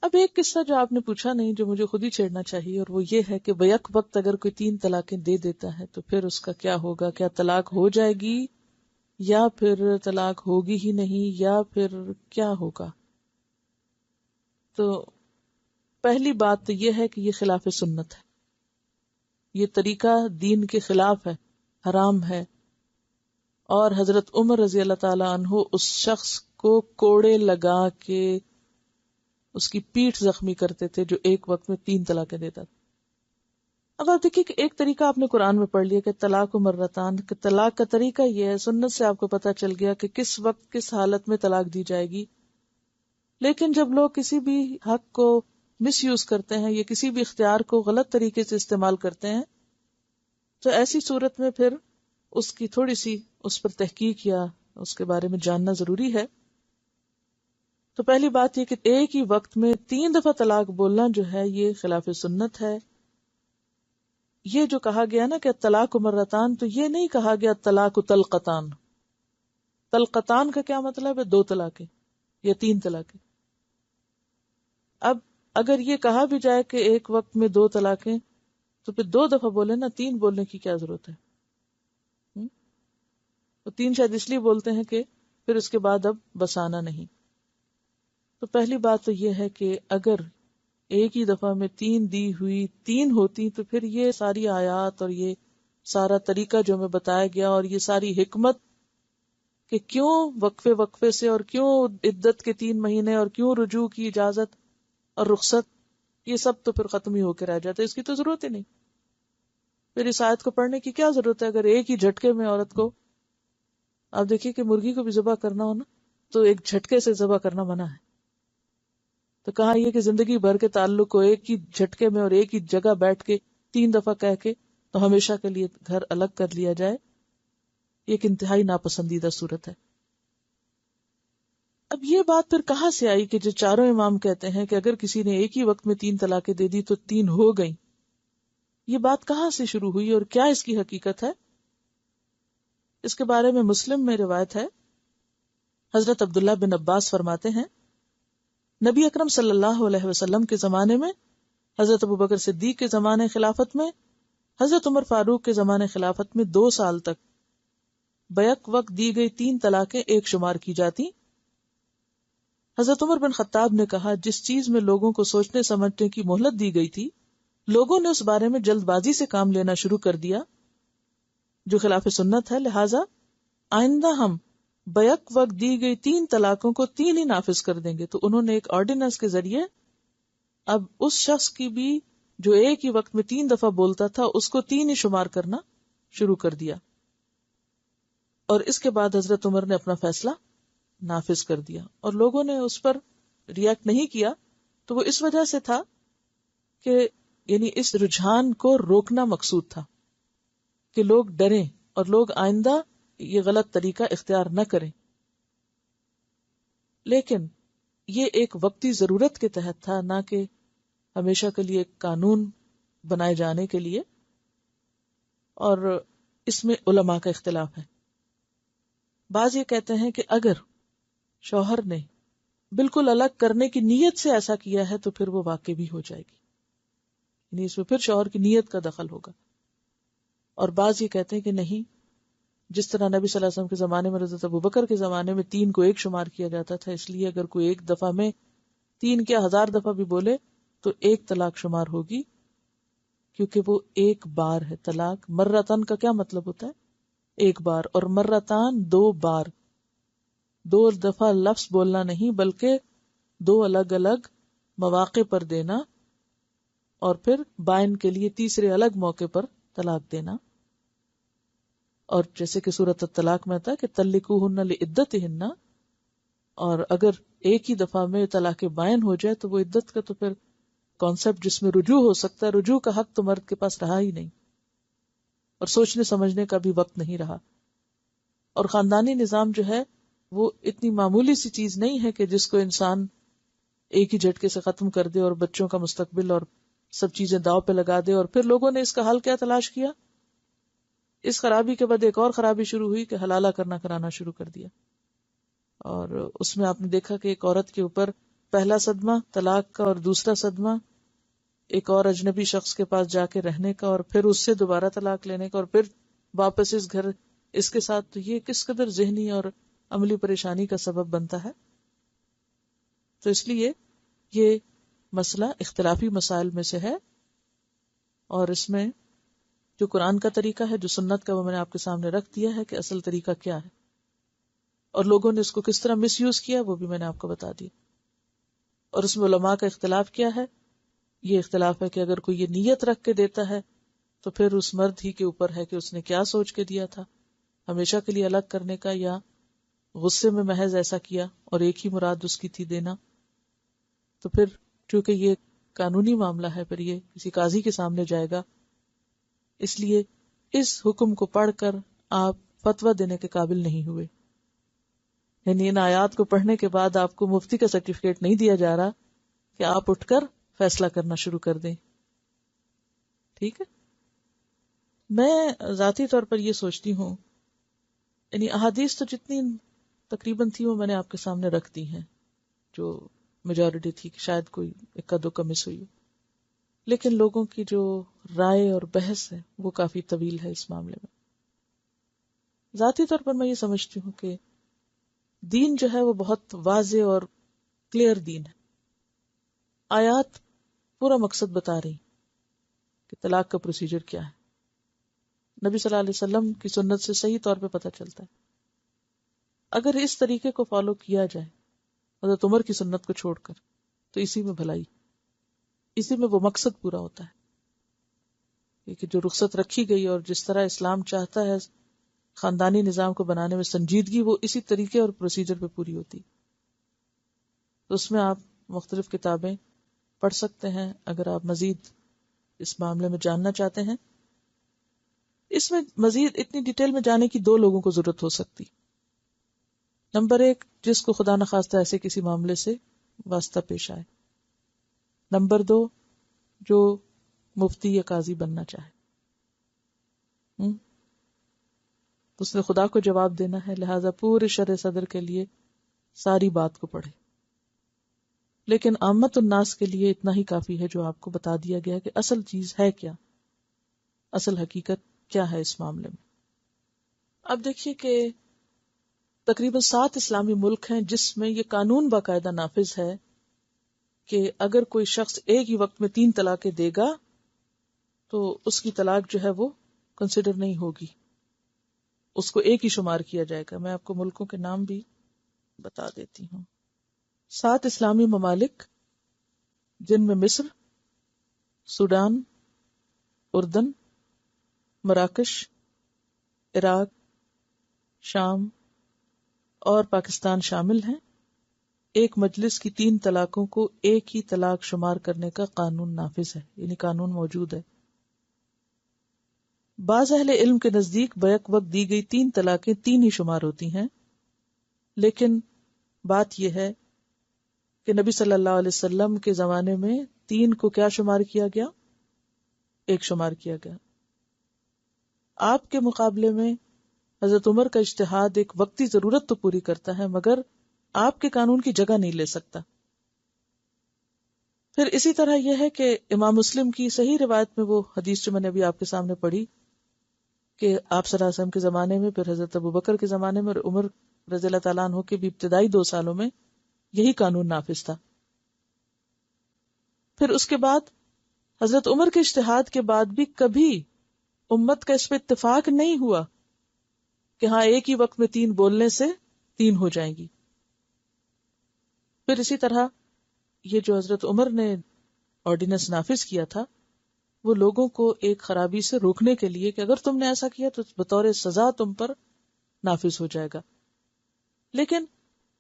اب ایک قصہ جو آپ نے پوچھا نہیں، جو مجھے خود ہی چھیڑنا چاہیے، اور وہ یہ ہے کہ بیک وقت اگر کوئی 3 طلاقیں دے دیتا ہے تو پھر اس کا کیا ہوگا؟ کیا طلاق ہو جائے گی یا پھر طلاق ہوگی ہی نہیں، یا پھر کیا ہوگا؟ تو پہلی بات تو یہ ہے کہ یہ خلاف سنت ہے، یہ طریقہ دین کے خلاف ہے، حرام ہے. اور حضرت عمر رضی اللہ تعالی عنہ اس شخص کو کوڑے لگا کے اس کی پیٹھ زخمی کرتے تھے جو ایک وقت میں 3 طلاقیں دیتا تھا. اب آپ دیکھیے کہ ایک طریقہ آپ نے قرآن میں پڑھ لیا کہ طلاق و مرتان، کہ طلاق کا طریقہ یہ ہے، سنت سے آپ کو پتہ چل گیا کہ کس وقت کس حالت میں طلاق دی جائے گی. لیکن جب لوگ کسی بھی حق کو مس یوز کرتے ہیں یا کسی بھی اختیار کو غلط طریقے سے استعمال کرتے ہیں تو ایسی صورت میں پھر اس کی تھوڑی سی اس پر تحقیق یا اس کے بارے میں جاننا ضروری ہے. تو پہلی بات یہ کہ ایک ہی وقت میں 3 دفعہ طلاق بولنا جو ہے یہ خلاف سنت ہے. یہ جو کہا گیا نا کہ طلاق مرتان، تو یہ نہیں کہا گیا طلاق طلقتان. طلقتان کا کیا مطلب ہے؟ 2 طلاقیں یا 3 طلاقیں. اب اگر یہ کہا بھی جائے کہ ایک وقت میں 2 طلاقیں تو پھر 2 دفعہ بولے نا، 3 بولنے کی کیا ضرورت ہے؟ تو 3 شاید اس لیے بولتے ہیں کہ پھر اس کے بعد اب بسانا نہیں. تو پہلی بات تو یہ ہے کہ اگر ایک ہی دفعہ میں 3 دی ہوئی 3 ہوتی تو پھر یہ ساری آیات اور یہ سارا طریقہ جو ہمیں بتایا گیا اور یہ ساری حکمت کہ کیوں وقفے سے اور کیوں عدت کے 3 مہینے اور کیوں رجوع کی اجازت اور رخصت، یہ سب تو پھر ختم ہی ہو کے رہ جاتا ہے. اس کی تو ضرورت ہی نہیں. پھر اس آیت کو پڑھنے کی کیا ضرورت ہے اگر ایک ہی جھٹکے میں عورت کو، آپ دیکھیے کہ مرغی کو بھی ذبح کرنا ہو نا تو ایک جھٹکے سے ذبح کرنا منع ہے. تو کہا یہ کہ زندگی بھر کے تعلق کو ایک ہی جھٹکے میں اور ایک ہی جگہ بیٹھ کے 3 دفعہ کہہ کے تو ہمیشہ کے لیے گھر الگ کر لیا جائے، یہ ایک انتہائی ناپسندیدہ صورت ہے. اب یہ بات پھر کہاں سے آئی کہ جو چاروں امام کہتے ہیں کہ اگر کسی نے ایک ہی وقت میں 3 طلاقیں دے دی تو 3 ہو گئیں؟ یہ بات کہاں سے شروع ہوئی اور کیا اس کی حقیقت ہے؟ اس کے بارے میں مسلم میں روایت ہے. حضرت عبداللہ بن عباس فرماتے ہیں نبی اکرم صلی اللہ علیہ وسلم کے زمانے میں، حضرت ابوبکر صدیق کے زمانے خلافت میں، حضرت عمر فاروق کے زمانے خلافت میں 2 سال تک بیک وقت دی گئی 3 طلاقیں ایک شمار کی جاتی. حضرت عمر بن خطاب نے کہا جس چیز میں لوگوں کو سوچنے سمجھنے کی مہلت دی گئی تھی لوگوں نے اس بارے میں جلد بازی سے کام لینا شروع کر دیا جو خلاف سنت ہے، لہذا آئندہ ہم بیک وقت دی گئی 3 طلاقوں کو 3 ہی نافذ کر دیں گے. تو انہوں نے ایک آرڈیننس کے ذریعے اب اس شخص کی بھی جو ایک ہی وقت میں 3 دفعہ بولتا تھا اس کو 3 ہی شمار کرنا شروع کر دیا. اور اس کے بعد حضرت عمر نے اپنا فیصلہ نافذ کر دیا اور لوگوں نے اس پر ریئیکٹ نہیں کیا. تو وہ اس وجہ سے تھا کہ یعنی اس رجحان کو روکنا مقصود تھا کہ لوگ ڈریں اور لوگ آئندہ یہ غلط طریقہ اختیار نہ کریں. لیکن یہ ایک وقتی ضرورت کے تحت تھا، نہ کہ ہمیشہ کے لیے ایک قانون بنائے جانے کے لیے. اور اس میں علماء کا اختلاف ہے. بعض یہ کہتے ہیں کہ اگر شوہر نے بالکل الگ کرنے کی نیت سے ایسا کیا ہے تو پھر وہ واقع بھی ہو جائے گی، یعنی اس میں پھر شوہر کی نیت کا دخل ہوگا. اور بعض یہ کہتے ہیں کہ نہیں، جس طرح نبی صلی اللہ علیہ وسلم کے زمانے میں، حضرت ابوبکر کے زمانے میں 3 کو ایک شمار کیا جاتا تھا، اس لیے اگر کوئی ایک دفعہ میں 3 کیا 1000 دفعہ بھی بولے تو 1 طلاق شمار ہوگی، کیونکہ وہ ایک بار ہے. طلاق مرتن کا کیا مطلب ہوتا ہے؟ ایک بار. اور مرتان 2 بار، 2 دفعہ لفظ بولنا نہیں بلکہ 2 الگ الگ مواقع پر دینا اور پھر بائن کے لیے تیسرے الگ موقع پر طلاق دینا. اور جیسے کہ سورۃ الطلاق میں آتا ہے کہ طلقوہن لعدتہن، اور اگر ایک ہی دفعہ میں طلاق بائن ہو جائے تو وہ عدت کا تو پھر کانسیپٹ جس میں رجوع ہو سکتا ہے، رجوع کا حق تو مرد کے پاس رہا ہی نہیں اور سوچنے سمجھنے کا بھی وقت نہیں رہا. اور خاندانی نظام جو ہے وہ اتنی معمولی سی چیز نہیں ہے کہ جس کو انسان ایک ہی جھٹکے سے ختم کر دے اور بچوں کا مستقبل اور سب چیزیں داؤ پہ لگا دے. اور پھر لوگوں نے اس کا حل کیا تلاش کیا؟ اس خرابی کے بعد ایک اور خرابی شروع ہوئی کہ حلالہ کرانا شروع کر دیا. اور اس میں آپ نے دیکھا کہ ایک عورت کے اوپر پہلا صدمہ طلاق کا اور دوسرا صدمہ ایک اور اجنبی شخص کے پاس جا کے رہنے کا اور پھر اس سے دوبارہ طلاق لینے کا اور پھر واپس اس گھر اس کے ساتھ، تو یہ کس قدر ذہنی اور عملی پریشانی کا سبب بنتا ہے. تو اس لیے یہ مسئلہ اختلافی مسائل میں سے ہے، اور اس میں جو قرآن کا طریقہ ہے، جو سنت کا، وہ میں نے آپ کے سامنے رکھ دیا ہے کہ اصل طریقہ کیا ہے، اور لوگوں نے اس کو کس طرح مس یوز کیا وہ بھی میں نے آپ کو بتا دیا. اور اس میں علماء کا اختلاف کیا ہے. یہ اختلاف ہے کہ اگر کوئی یہ نیت رکھ کے دیتا ہے تو پھر اس مرد ہی کے اوپر ہے کہ اس نے کیا سوچ کے دیا تھا، ہمیشہ کے لیے الگ کرنے کا یا غصے میں محض ایسا کیا اور ایک ہی مراد اس کی تھی دینا. تو پھر چونکہ یہ قانونی معاملہ ہے پھر یہ کسی قاضی کے سامنے جائے گا، اس لیے اس حکم کو پڑھ کر آپ فتویٰ دینے کے قابل نہیں ہوئے. یعنی ان آیات کو پڑھنے کے بعد آپ کو مفتی کا سرٹیفکیٹ نہیں دیا جا رہا کہ آپ اٹھ کر فیصلہ کرنا شروع کر دیں. ٹھیک ہے. میں ذاتی طور پر یہ سوچتی ہوں، یعنی احادیث تو جتنی تقریباً تھی وہ میں نے آپ کے سامنے رکھ دی ہیں، جو میجورٹی تھی، کہ شاید کوئی اکا دکا مس ہوئی ہو، لیکن لوگوں کی جو رائے اور بحث ہے وہ کافی طویل ہے اس معاملے میں. ذاتی طور پر میں یہ سمجھتی ہوں کہ دین جو ہے وہ بہت واضح اور کلیئر دین ہے. آیات پورا مقصد بتا رہی کہ طلاق کا پروسیجر کیا ہے. نبی صلی اللہ علیہ وسلم کی سنت سے صحیح طور پہ پتہ چلتا ہے. اگر اس طریقے کو فالو کیا جائے حضرت عمر کی سنت کو چھوڑ کر، تو اسی میں بھلائی، اسی میں وہ مقصد پورا ہوتا ہے کہ جو رخصت رکھی گئی اور جس طرح اسلام چاہتا ہے خاندانی نظام کو بنانے میں سنجیدگی، وہ اسی طریقے اور پروسیجر پہ پوری ہوتی. تو اس میں آپ مختلف کتابیں پڑھ سکتے ہیں اگر آپ مزید اس معاملے میں جاننا چاہتے ہیں. اس میں مزید اتنی ڈیٹیل میں جانے کی دو لوگوں کو ضرورت ہو سکتی. نمبر ایک، جس کو خدا نخواستہ ایسے کسی معاملے سے واسطہ پیش آئے. نمبر دو، جو مفتی یا قاضی بننا چاہے. اس نے خدا کو جواب دینا ہے، لہذا پورے شرع صدر کے لیے ساری بات کو پڑھے. لیکن عامت الناس کے لیے اتنا ہی کافی ہے جو آپ کو بتا دیا گیا کہ اصل چیز ہے کیا، اصل حقیقت کیا ہے اس معاملے میں. اب دیکھیے کہ تقریباً 7 اسلامی ملک ہیں جس میں یہ قانون باقاعدہ نافذ ہے کہ اگر کوئی شخص ایک ہی وقت میں 3 طلاقیں دے گا تو اس کی طلاق جو ہے وہ کنسیڈر نہیں ہوگی، اس کو ایک ہی شمار کیا جائے گا. میں آپ کو ملکوں کے نام بھی بتا دیتی ہوں. 7 اسلامی ممالک جن میں مصر، سوڈان، اردن، مراکش، عراق، شام اور پاکستان شامل ہیں. ایک مجلس کی 3 طلاقوں کو ایک ہی طلاق شمار کرنے کا قانون نافذ ہے، یعنی قانون موجود ہے. بعض اہل علم کے نزدیک بیک وقت دی گئی 3 طلاقیں 3 ہی شمار ہوتی ہیں، لیکن بات یہ ہے کہ نبی صلی اللہ علیہ وسلم کے زمانے میں 3 کو کیا شمار کیا گیا؟ 1 شمار کیا گیا. آپ کے مقابلے میں حضرت عمر کا اجتہاد ایک وقتی ضرورت تو پوری کرتا ہے مگر آپ کے قانون کی جگہ نہیں لے سکتا. پھر اسی طرح یہ ہے کہ امام مسلم کی صحیح روایت میں وہ حدیث جو میں نے ابھی آپ کے سامنے پڑھی کہ آپ صلی اللہ علیہ وسلم کے زمانے میں، پھر حضرت ابوبکر کے زمانے میں اور عمر رضی اللہ تعالیٰ عنہ کے بھی ابتدائی 2 سالوں میں یہی قانون نافذ تھا. پھر اس کے بعد حضرت عمر کے اجتہاد کے بعد بھی کبھی امت کا اس پہ اتفاق نہیں ہوا کہ ہاں ایک ہی وقت میں 3 بولنے سے 3 ہو جائیں گی. پھر اسی طرح یہ جو حضرت عمر نے آرڈیننس نافذ کیا تھا وہ لوگوں کو ایک خرابی سے روکنے کے لیے کہ اگر تم نے ایسا کیا تو بطور سزا تم پر نافذ ہو جائے گا. لیکن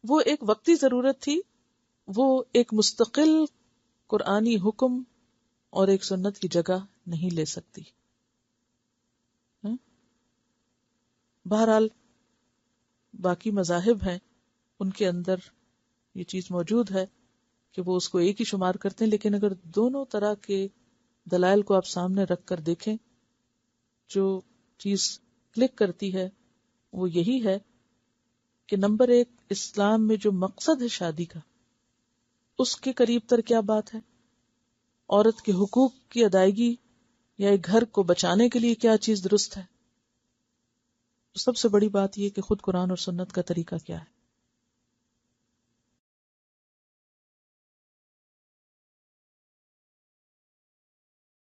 وہ ایک وقتی ضرورت تھی، وہ ایک مستقل قرآنی حکم اور ایک سنت کی جگہ نہیں لے سکتی. بہرحال باقی مذاہب ہیں ان کے اندر یہ چیز موجود ہے کہ وہ اس کو ایک ہی شمار کرتے ہیں، لیکن اگر دونوں طرح کے دلائل کو آپ سامنے رکھ کر دیکھیں، جو چیز کلک کرتی ہے وہ یہی ہے کہ نمبر 1، اسلام میں جو مقصد ہے شادی کا اس کے قریب تر کیا بات ہے، عورت کے حقوق کی ادائیگی یا ایک گھر کو بچانے کے لیے کیا چیز درست ہے. سب سے بڑی بات یہ کہ خود قرآن اور سنت کا طریقہ کیا ہے.